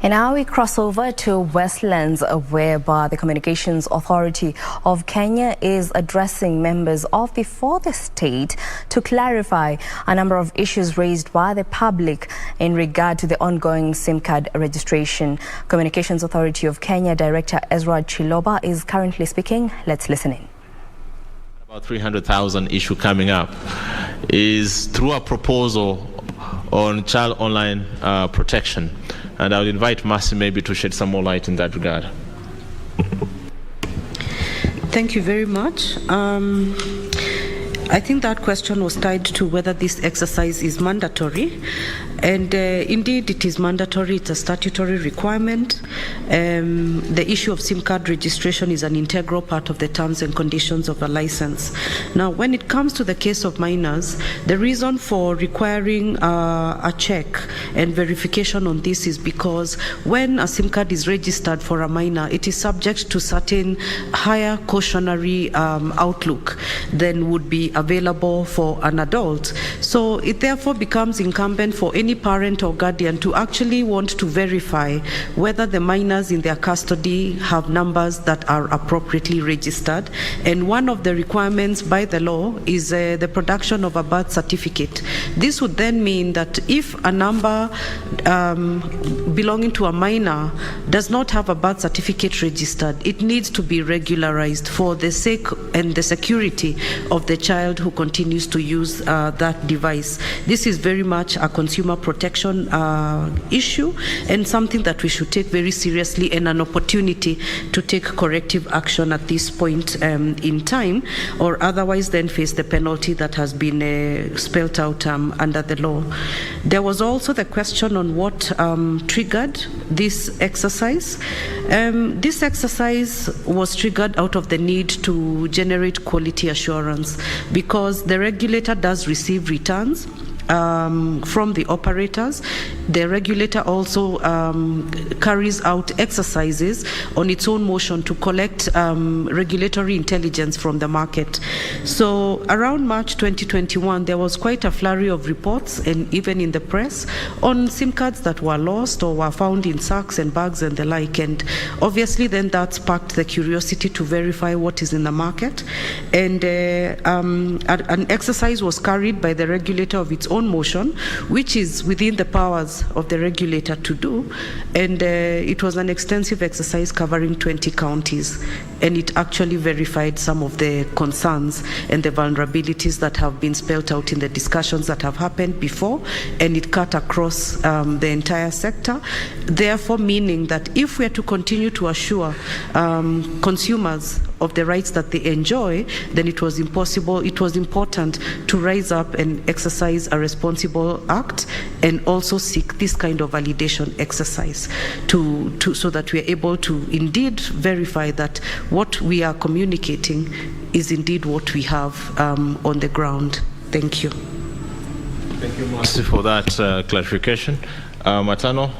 And now we cross over to Westlands, whereby the Communications Authority of Kenya is addressing members of the fourth estate to clarify a number of issues raised by the public in regard to the ongoing SIM card registration. Communications Authority of Kenya Director Ezra Chiloba is currently speaking. Let's listen in. About 300,000 issue coming up is through a proposal on child online protection. And I would invite Mercy maybe to shed some more light in that regard. Thank you very much. I think that question was tied to whether this exercise is mandatory. And indeed, it is mandatory. It's a statutory requirement. The issue of SIM card registration is an integral part of the terms and conditions of a license. Now, when it comes to the case of minors, the reason for requiring a check and verification on this is because when a SIM card is registered for a minor, it is subject to certain higher cautionary outlook than would be available for an adult. So it therefore becomes incumbent for any parent or guardian to actually want to verify whether the minors in their custody have numbers that are appropriately registered. And one of the requirements by the law is the production of a birth certificate. This would then mean that if a number belonging to a minor does not have a birth certificate registered, it needs to be regularized for the sake and the security of the child who continues to use that device. This is very much a consumer protection issue and something that we should take very seriously, and an opportunity to take corrective action at this point in time, or otherwise then face the penalty that has been spelled out under the law. There was also the question on what triggered this exercise. This exercise was triggered out of the need to generate quality assurance, because the regulator does receive returns from the operators. The regulator also carries out exercises on its own motion to collect regulatory intelligence from the market. So around March 2021, there was quite a flurry of reports, and even in the press, on SIM cards that were lost or were found in sacks and bags and the like. And obviously then that sparked the curiosity to verify what is in the market. And an exercise was carried by the regulator of its own motion, which is within the powers of the regulator to do. And it was an extensive exercise covering 20 counties. And it actually verified some of the concerns and the vulnerabilities that have been spelled out in the discussions that have happened before. And it cut across the entire sector. Therefore, meaning that if we are to continue to assure consumers of the rights that they enjoy, then it was important to rise up and exercise a responsible act, and also seek this kind of validation exercise so that we are able to indeed verify that what we are communicating is indeed what we have on the ground. Thank you. Thank you, Mercy, for that clarification. Matano.